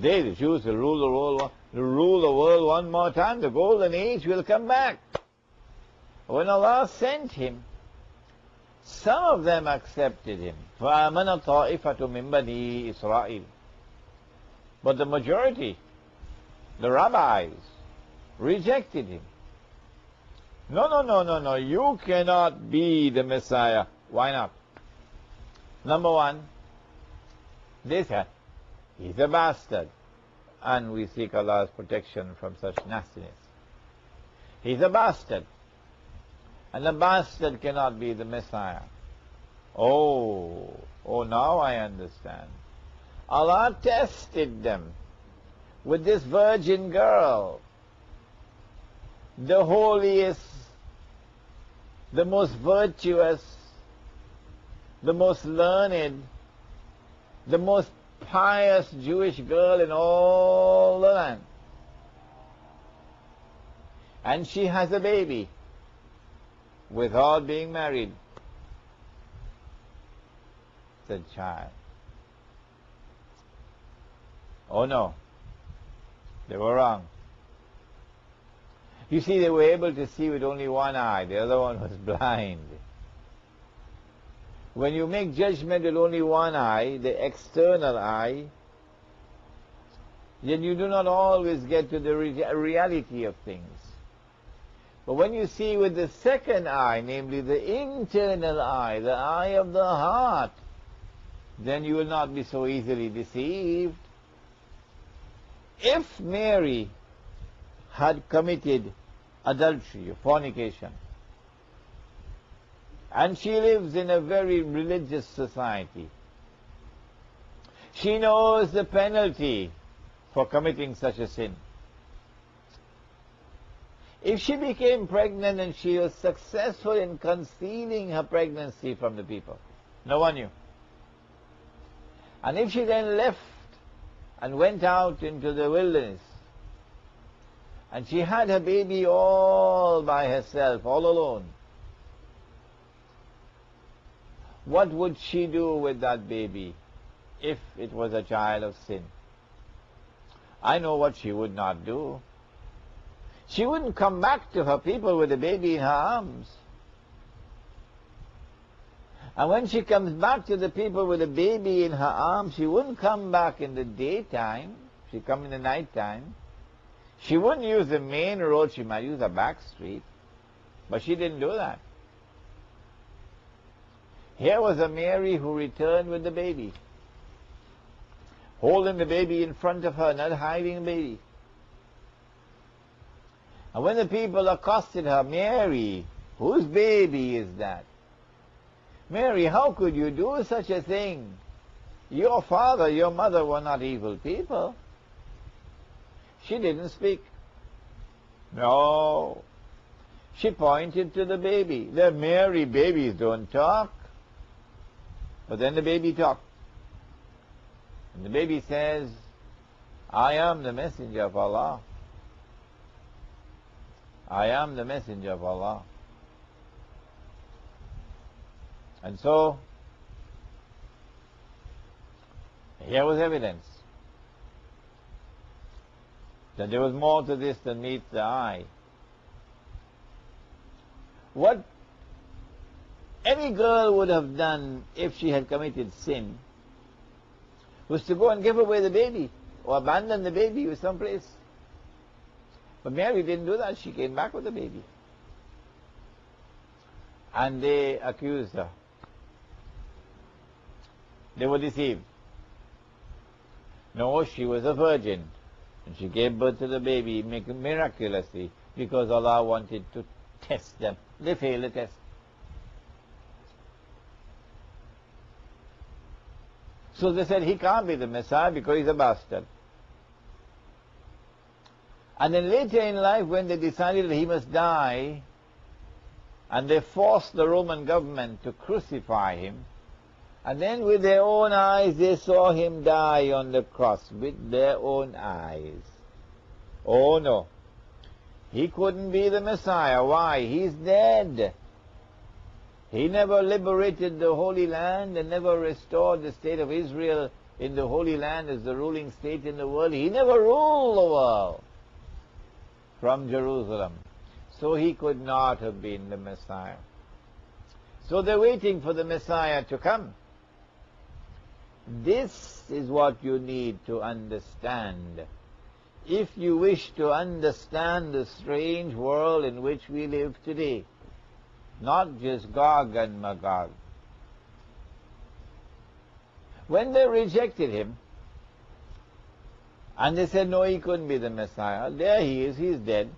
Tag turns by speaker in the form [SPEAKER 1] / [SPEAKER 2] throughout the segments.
[SPEAKER 1] They, the Jews, will rule the world one more time. The golden age will come back. When Allah sent him, some of them accepted him. فَآمَنَ طَائِفَةٌ مِّن بَنِي إِسْرَائِيلَ. But the majority, the rabbis, rejected him. No, you cannot be the Messiah. Why not? Number one, they said, he's a bastard. And we seek Allah's protection from such nastiness. He's a bastard. And a bastard cannot be the Messiah. Oh, now I understand. Allah tested them with this virgin girl, the holiest, the most virtuous, the most learned, the most pious Jewish girl in all the land. And she has a baby without being married. Said child. Oh no, they were wrong. You see, they were able to see with only one eye, the other one was blind. When you make judgment with only one eye, the external eye, then you do not always get to the reality of things. But when you see with the second eye, namely the internal eye, the eye of the heart, then you will not be so easily deceived. If Mary had committed adultery or fornication, and she lives in a very religious society, she knows the penalty for committing such a sin. If she became pregnant and she was successful in concealing her pregnancy from the people, no one knew. And if she then left and went out into the wilderness, and she had her baby all by herself, all alone, what would she do with that baby if it was a child of sin? I know what she would not do. She wouldn't come back to her people with the baby in her arms. And when she comes back to the people with the baby in her arms, she wouldn't come back in the daytime. She'd come in the night time. She wouldn't use the main road. She might use a back street. But she didn't do that. Here was a Mary who returned with the baby, holding the baby in front of her, not hiding the baby. And when the people accosted her, Mary, whose baby is that? Mary, how could you do such a thing? Your father, your mother were not evil people. She didn't speak. No. She pointed to the baby. The Mary babies don't talk. But then the baby talked. And the baby says, I am the messenger of Allah. I am the messenger of Allah. And so, here was evidence that there was more to this than meets the eye. What any girl would have done if she had committed sin was to go and give away the baby or abandon the baby with someplace. But Mary didn't do that. She came back with the baby. And they accused her. They were deceived. No, she was a virgin. And she gave birth to the baby miraculously because Allah wanted to test them. They failed the test. So they said, he can't be the Messiah because he's a bastard. And then later in life, when they decided that he must die, and they forced the Roman government to crucify him, and then with their own eyes they saw him die on the cross, with their own eyes. Oh no, he couldn't be the Messiah. Why? He's dead. He never liberated the Holy Land and never restored the state of Israel in the Holy Land as the ruling state in the world. He never ruled the world from Jerusalem. So he could not have been the Messiah. So they're waiting for the Messiah to come. This is what you need to understand if you wish to understand the strange world in which we live today. Not just Gog and Magog. When they rejected him, and they said, no, he couldn't be the Messiah, there he is, he's dead.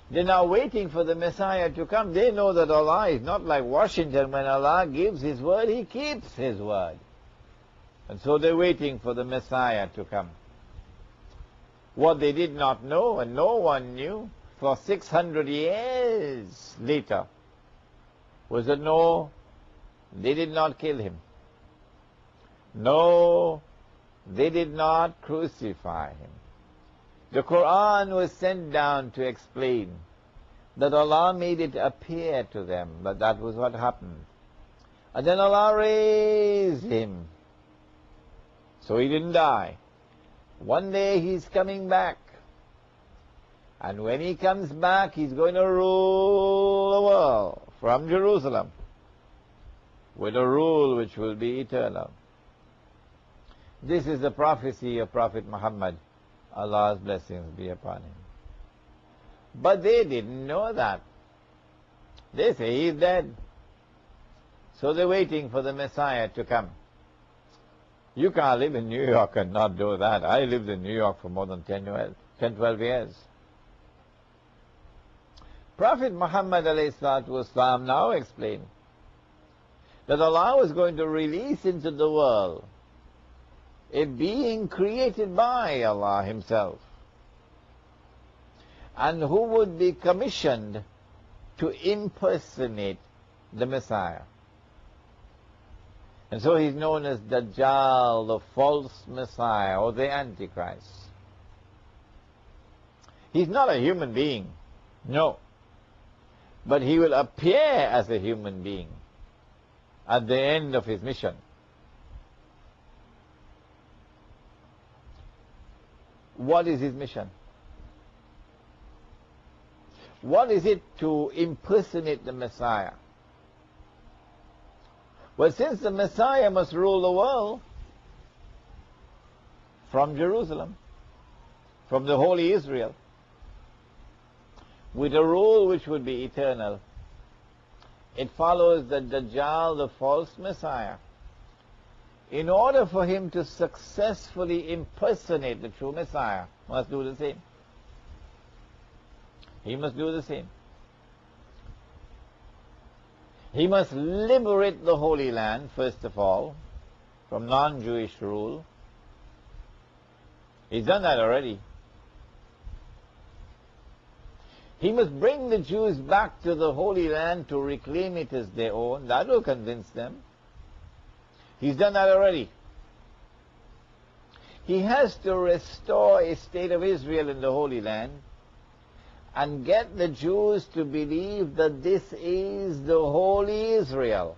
[SPEAKER 1] They're now waiting for the Messiah to come. They know that Allah is not like Washington. When Allah gives His word, He keeps His word. And so they're waiting for the Messiah to come. What they did not know, and no one knew, for 600 years later, was that no, they did not kill Him. No, they did not crucify Him. The Quran was sent down to explain that Allah made it appear to them that that was what happened. And then Allah raised Him. So He didn't die. One day He's coming back. And when He comes back, He's going to rule the world from Jerusalem with a rule which will be eternal. This is the prophecy of Prophet Muhammad. Allah's blessings be upon him. But they didn't know that. They say he's dead. So they're waiting for the Messiah to come. You can't live in New York and not do that. I lived in New York for more than 12 years. Prophet Muhammad ﷺ now explained that Allah was going to release into the world a being created by Allah Himself, and who would be commissioned to impersonate the Messiah. And so he's known as Dajjal, the false Messiah, or the Antichrist. He's not a human being, no. But he will appear as a human being at the end of his mission. What is his mission? What is it to impersonate the Messiah? Well, since the Messiah must rule the world from Jerusalem, from the Holy Israel, with a rule which would be eternal, it follows that Dajjal, the false Messiah, in order for him to successfully impersonate the true Messiah, must do the same. He must do the same. He must liberate the Holy Land, first of all, from non-Jewish rule. He's done that already. He must bring the Jews back to the Holy Land to reclaim it as their own. That will convince them. He's done that already. He has to restore a state of Israel in the Holy Land and get the Jews to believe that this is the Holy Israel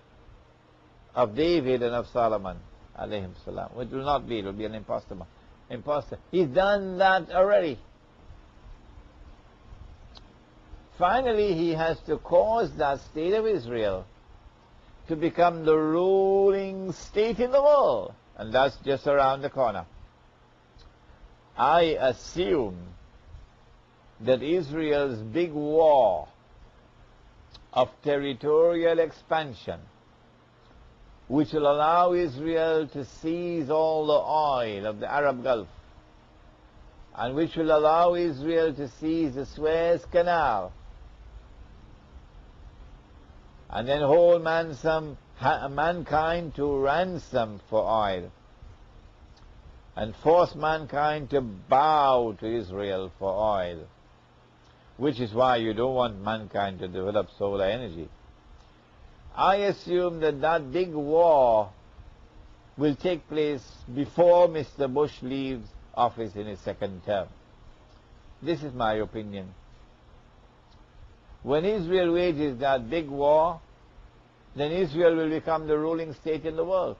[SPEAKER 1] of David and of Solomon, alayhim salam. It will not be, it will be an impostor. He's done that already. Finally, he has to cause that state of Israel to become the ruling state in the world. And that's just around the corner. I assume that Israel's big war of territorial expansion, which will allow Israel to seize all the oil of the Arab Gulf, and which will allow Israel to seize the Suez Canal, and then hold mankind to ransom for oil, and force mankind to bow to Israel for oil, which is why you don't want mankind to develop solar energy. I assume that that big war will take place before Mr. Bush leaves office in his second term. This is my opinion. When Israel wages that big war, then Israel will become the ruling state in the world.